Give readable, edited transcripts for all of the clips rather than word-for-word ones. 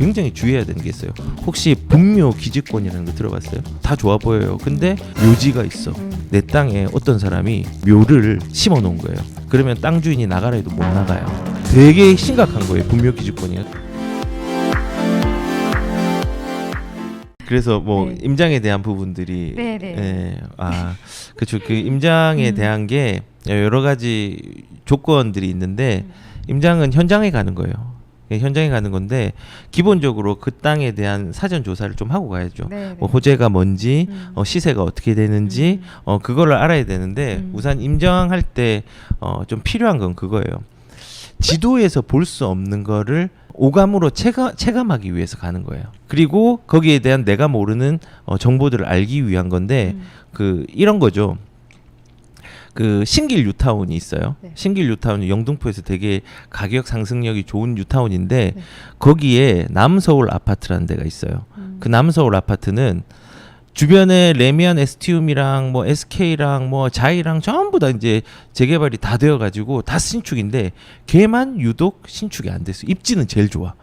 굉장히 주의해야 되는 게 있어요. 혹시 분묘 기득권이라는 거 들어봤어요? 다 좋아 보여요. 근데 묘지가 있어. 내 땅에 어떤 사람이 묘를 심어 놓은 거예요. 그러면 땅 주인이 나가라 해도 못 나가요. 되게 심각한 거예요. 분묘 기득권이. 그래서 뭐 네. 임장에 대한 부분들이 그렇죠. 그 임장에 대한 게 여러 가지 조건들이 있는데 임장은 현장에 가는 거예요. 현장에 가는 건데 기본적으로 그 땅에 대한 사전 조사를 좀 하고 가야죠. 뭐 호재가 뭔지, 시세가 어떻게 되는지, 그거를 알아야 되는데 우선 임장할 때 좀 필요한 건 그거예요. 지도에서 볼 수 없는 거를 오감으로 체감하기 위해서 가는 거예요. 그리고 거기에 대한 내가 모르는 정보들을 알기 위한 건데 그 이런 거죠. 그 신길 뉴타운이 있어요. 네. 신길 뉴타운이 영등포에서 되게 가격 상승력이 좋은 뉴타운인데 거기에 남서울 아파트라는 데가 있어요. 그 남서울 아파트는 주변에 레미안 에스티움이랑 뭐 SK랑 뭐 자이랑 전부 다 이제 재개발이 다 되어가지고 다 신축인데 걔만 유독 신축이 안 됐어요. 입지는 제일 좋아.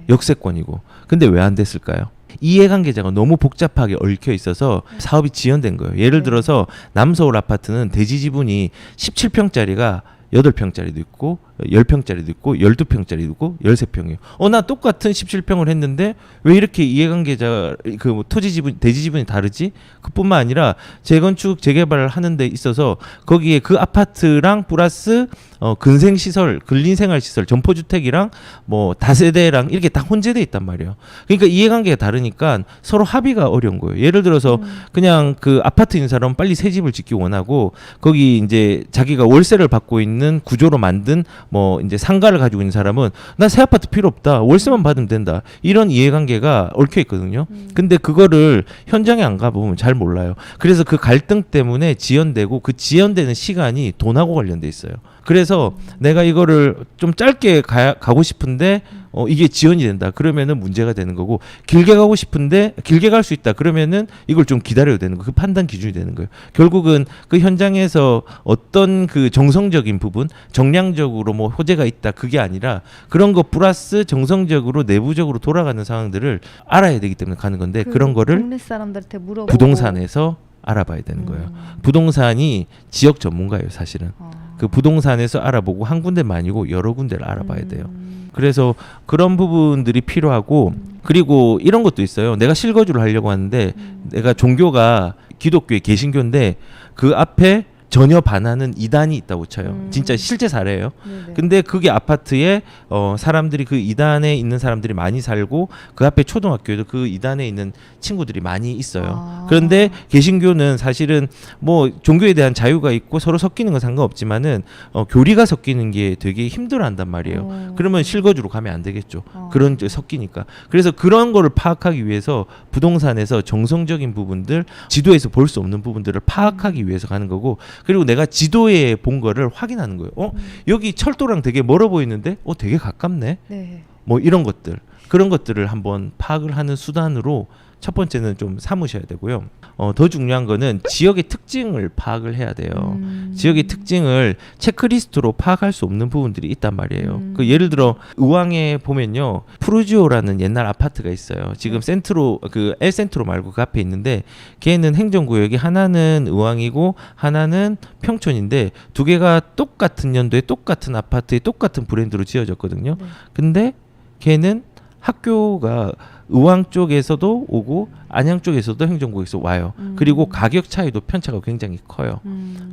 역세권이고. 근데 왜 안 됐을까요? 이해관계자가 너무 복잡하게 얽혀 있어서 사업이 지연된 거예요. 예를 들어서 남서울 아파트는 대지 지분이 17평짜리가 8평짜리도 있고 10평짜리도 있고 12평짜리도 있고 13평이에요. 나 똑같은 17평을 했는데 왜 이렇게 이해관계자 그 토지 지분 대지 지분이 다르지? 그뿐만 아니라 재건축 재개발을 하는 데 있어서 거기에 그 아파트랑 플러스 근생 시설, 근린 생활 시설, 점포주택이랑 뭐 다세대랑 이렇게 다 혼재돼 있단 말이에요. 그러니까 이해관계가 다르니까 서로 합의가 어려운 거예요. 예를 들어서 그냥 그 아파트 있는 사람은 빨리 새 집을 짓기 원하고 거기 이제 자기가 월세를 받고 있는 구조로 만든 뭐 이제 상가를 가지고 있는 사람은 나 새 아파트 필요 없다. 월세만 받으면 된다. 이런 이해관계가 얽혀 있거든요. 근데 그거를 현장에 안 가보면 잘 몰라요. 그래서 그 갈등 때문에 지연되고 그 지연되는 시간이 돈하고 관련돼 있어요. 그래서 내가 이거를 좀 짧게 가고 싶은데 이게 지연이 된다. 그러면은 문제가 되는 거고 길게 가고 싶은데 길게 갈 수 있다. 그러면은 이걸 좀 기다려야 되는 거. 그 판단 기준이 되는 거예요. 결국은 그 현장에서 어떤 그 정성적인 부분, 정량적으로 뭐 호재가 있다. 그게 아니라 그런 거 플러스 정성적으로 내부적으로 돌아가는 상황들을 알아야 되기 때문에 가는 건데 그런 거를 동네 사람들한테 물어보고 부동산에서 알아봐야 되는 거예요. 부동산이 지역 전문가예요, 사실은. 그 부동산에서 알아보고 한 군데만 아니고 여러 군데를 알아봐야 돼요. 그래서 그런 부분들이 필요하고 그리고 이런 것도 있어요. 내가 실거주를 하려고 하는데 내가 종교가 기독교의 개신교인데 그 앞에 전혀 반하는 이단이 있다고 쳐요. 진짜 실제 사례예요. 근데 그게 아파트에 사람들이 그 이단에 있는 사람들이 많이 살고 그 앞에 초등학교에도 그 이단에 있는 친구들이 많이 있어요. 그런데 개신교는 사실은 뭐 종교에 대한 자유가 있고 서로 섞이는 건 상관없지만은 교리가 섞이는 게 되게 힘들어한단 말이에요. 그러면 실거주로 가면 안 되겠죠. 그런 섞이니까. 그래서 그런 거를 파악하기 위해서 부동산에서 정성적인 부분들, 지도에서 볼 수 없는 부분들을 파악하기 위해서 가는 거고. 그리고 내가 지도에 본 거를 확인하는 거예요. 여기 철도랑 되게 멀어 보이는데 되게 가깝네. 뭐 이런 것들. 그런 것들을 한번 파악을 하는 수단으로 첫 번째는 좀 삼으셔야 되고요. 더 중요한 거는 지역의 특징을 파악을 해야 돼요. 지역의 특징을 체크리스트로 파악할 수 없는 부분들이 있단 말이에요. 그 예를 들어 의왕에 보면요, 프루지오라는 옛날 아파트가 있어요. 지금 센트로 그 엘센트로 말고 그 앞에 있는데 걔는 행정구역이 하나는 의왕이고 하나는 평촌인데 두 개가 똑같은 연도에 똑같은 아파트에 똑같은 브랜드로 지어졌거든요. 근데 걔는 학교가 의왕 쪽에서도 오고 안양 쪽에서도 행정구역에서 와요. 그리고 가격 차이도 편차가 굉장히 커요.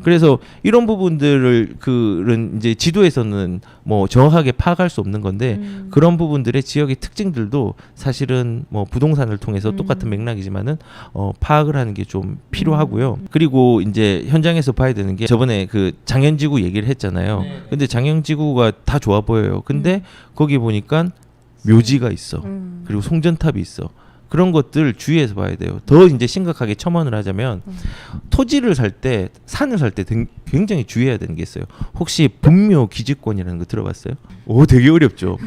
그래서 이런 부분들을 그런 이제 지도에서는 뭐 정확하게 파악할 수 없는 건데 그런 부분들의 지역의 특징들도 사실은 뭐 부동산을 통해서 똑같은 맥락이지만은 파악을 하는 게 좀 필요하고요. 그리고 이제 현장에서 봐야 되는 게 저번에 그 장현지구 얘기를 했잖아요. 근데 장현지구가 다 좋아 보여요. 근데 거기 보니까 묘지가 있어. 그리고 송전탑이 있어. 그런 것들 주의해서 봐야 돼요. 더 이제 심각하게 첨언을 하자면 토지를 살 때, 산을 살 때 굉장히 주의해야 되는 게 있어요. 혹시 분묘 기득권이라는 거 들어봤어요? 되게 어렵죠.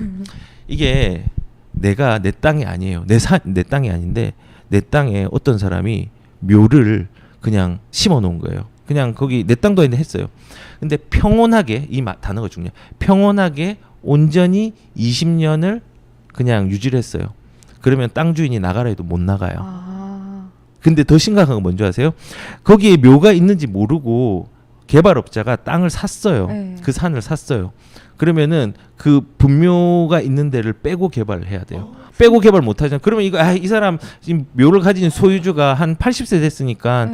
이게 내 땅이 아니에요. 내 땅이 아닌데 내 땅에 어떤 사람이 묘를 그냥 심어 놓은 거예요. 그냥 거기 내 땅도 아닌데 했어요. 근데 평온하게, 이 단어가 중요해요. 평온하게 온전히 20년을 그냥 유지를 했어요. 그러면 땅 주인이 나가라 해도 못 나가요. 근데 더 심각한 건 뭔지 아세요? 거기에 묘가 있는지 모르고 개발업자가 땅을 샀어요. 네. 그 산을 샀어요. 그러면은 그 분묘가 있는 데를 빼고 개발을 해야 돼요. 빼고 개발 못 하잖아요. 그러면 이거 이 사람 지금 묘를 가진 소유주가 한 80세 됐으니까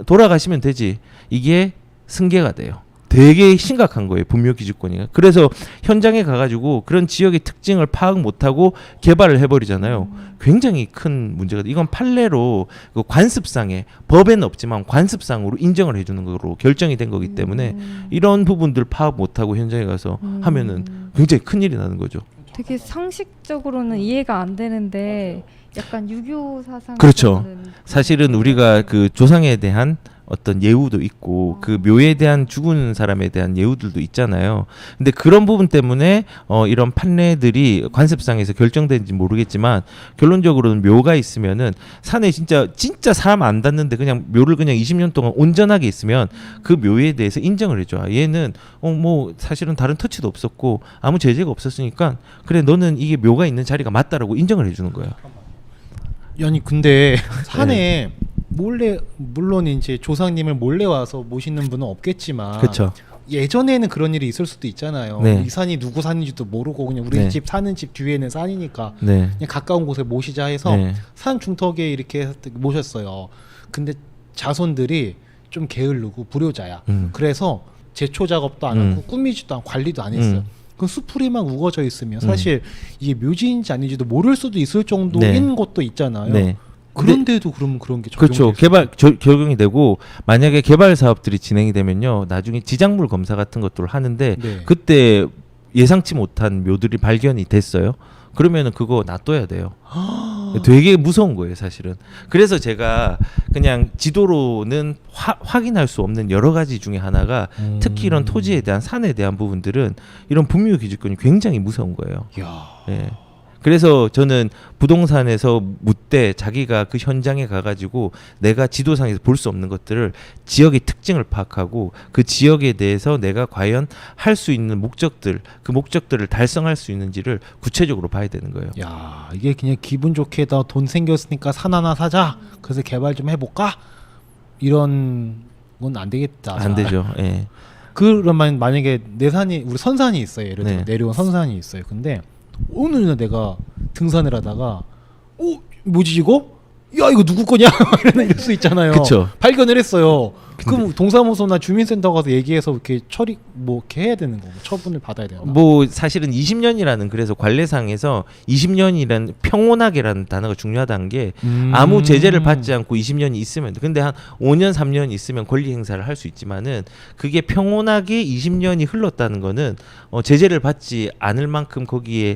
돌아가시면 되지. 이게 승계가 돼요. 되게 심각한 거예요. 분묘 기지권이. 그래서 현장에 가가지고 그런 지역의 특징을 파악 못하고 개발을 해버리잖아요. 굉장히 큰 문제가 돼. 이건 판례로 그 관습상에 법에는 없지만 관습상으로 인정을 해주는 거로 결정이 된 거기 때문에 이런 부분들 파악 못하고 현장에 가서 하면은 굉장히 큰일이 나는 거죠. 되게 상식적으로는 이해가 안 되는데 약간 유교 사상. 그렇죠. 사실은 우리가 그 조상에 대한 어떤 예우도 있고 그 묘에 대한 죽은 사람에 대한 예우들도 있잖아요. 근데 그런 부분 때문에 이런 판례들이 관습상에서 결정된지 모르겠지만 결론적으로는 묘가 있으면은 산에 진짜 사람 안 닿는데 그냥 묘를 그냥 20년 동안 온전하게 있으면 그 묘에 대해서 인정을 해줘. 얘는 뭐 사실은 다른 터치도 없었고 아무 제재가 없었으니까 그래 너는 이게 묘가 있는 자리가 맞다라고 인정을 해주는 거예요. 아니 근데 산에 몰래 물론 이제 조상님을 몰래 와서 모시는 분은 없겠지만 그렇죠. 예전에는 그런 일이 있을 수도 있잖아요. 네. 이 산이 누구 산인지도 모르고 그냥 우리 네. 집 사는 집 뒤에는 산이니까 네. 그냥 가까운 곳에 모시자 해서 네. 산 중턱에 이렇게 모셨어요. 근데 자손들이 좀 게으르고 불효자야. 그래서 제초 작업도 안 하고 꾸미지도 않고 관리도 안 했어요. 그 수풀이만 우거져 있으면 사실 이게 묘지인지 아닌지도 모를 수도 있을 정도인 네. 곳도 있잖아요. 네. 그런데도 그러면 그런 게 적용이 그렇죠. 적용이 되고 만약에 개발 사업들이 진행이 되면요. 나중에 지작물 검사 같은 것들을 하는데 네. 그때 예상치 못한 묘들이 발견이 됐어요. 그러면은 그거 놔둬야 돼요. 되게 무서운 거예요, 사실은. 그래서 제가 그냥 지도로는 확인할 수 없는 여러 가지 중에 하나가 특히 이런 토지에 대한 산에 대한 부분들은 이런 분묘 기지권이 굉장히 무서운 거예요. 이야. 예. 그래서 저는 부동산에서 묻되 자기가 그 현장에 가가지고 내가 지도상에서 볼 수 없는 것들을 지역의 특징을 파악하고 그 지역에 대해서 내가 과연 할 수 있는 목적들, 그 목적들을 달성할 수 있는지를 구체적으로 봐야 되는 거예요. 야, 이게 그냥 기분 좋게 나 돈 생겼으니까 산 하나 사자. 그래서 개발 좀 해볼까? 이런 건 안 되겠다. 안 되죠. 예. 그러면 만약에 내 산이 우리 선산이 있어요. 예를 들어 네. 내려온 선산이 있어요. 근데 어느 날 내가 등산을 하다가 뭐지 이거? 야 이거 누구 거냐? 이럴 수 있잖아요. 그쵸. 발견을 했어요. 그럼 동사무소나 주민센터 가서 얘기해서 이렇게 처리 뭐 이렇게 해야 되는 거고 처분을 받아야 되나? 뭐 사실은 20년이라는 그래서 관례상에서 20년이라는 평온하게라는 단어가 중요하다는 게 아무 제재를 받지 않고 20년이 있으면 돼. 근데 한 5년 3년 있으면 권리 행사를 할 수 있지만은 그게 평온하게 20년이 흘렀다는 거는 제재를 받지 않을 만큼 거기에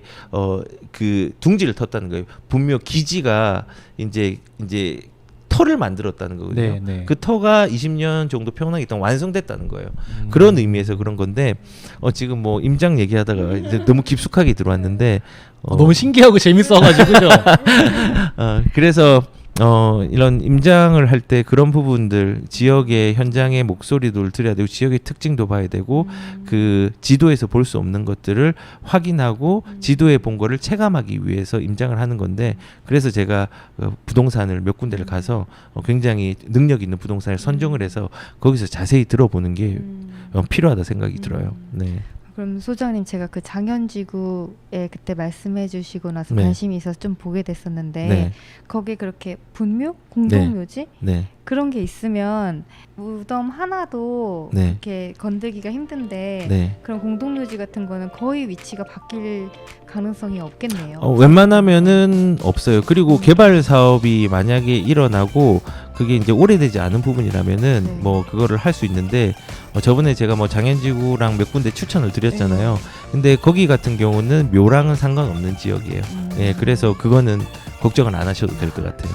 그 둥지를 텄다는 거예요. 분명 기지가 이제 터를 만들었다는 거거든요. 네, 네. 그 터가 20년 정도 평온하게 있다가 완성됐다는 거예요. 그런 의미에서 그런 건데 지금 뭐 임장 얘기하다가 이제 너무 깊숙하게 들어왔는데 너무 신기하고 재밌어가지고요. 그래서 이런 임장을 할 때 그런 부분들 지역의 현장의 목소리도 들어야 되고 지역의 특징도 봐야 되고 그 지도에서 볼 수 없는 것들을 확인하고 지도에 본 거를 체감하기 위해서 임장을 하는 건데 그래서 제가 부동산을 몇 군데를 가서 굉장히 능력 있는 부동산을 선정을 해서 거기서 자세히 들어보는 게 필요하다 생각이 들어요. 네. 그럼 소장님 제가 그 장현지구에 그때 말씀해 주시고 나서 네. 관심이 있어서 좀 보게 됐었는데 네. 거기에 그렇게 분묘? 공동묘지? 네. 그런 게 있으면 무덤 하나도 네. 이렇게 건들기가 힘든데 네. 그런 공동묘지 같은 거는 거의 위치가 바뀔 가능성이 없겠네요. 웬만하면은 없어요. 그리고 개발 사업이 만약에 일어나고 그게 이제 오래되지 않은 부분이라면은 네. 뭐 그거를 할 수 있는데 저번에 제가 뭐 장현지구랑 몇 군데 추천을 드렸잖아요. 근데 거기 같은 경우는 묘랑은 상관없는 지역이에요. 예, 그래서 그거는 걱정을 안 하셔도 될 것 같아요.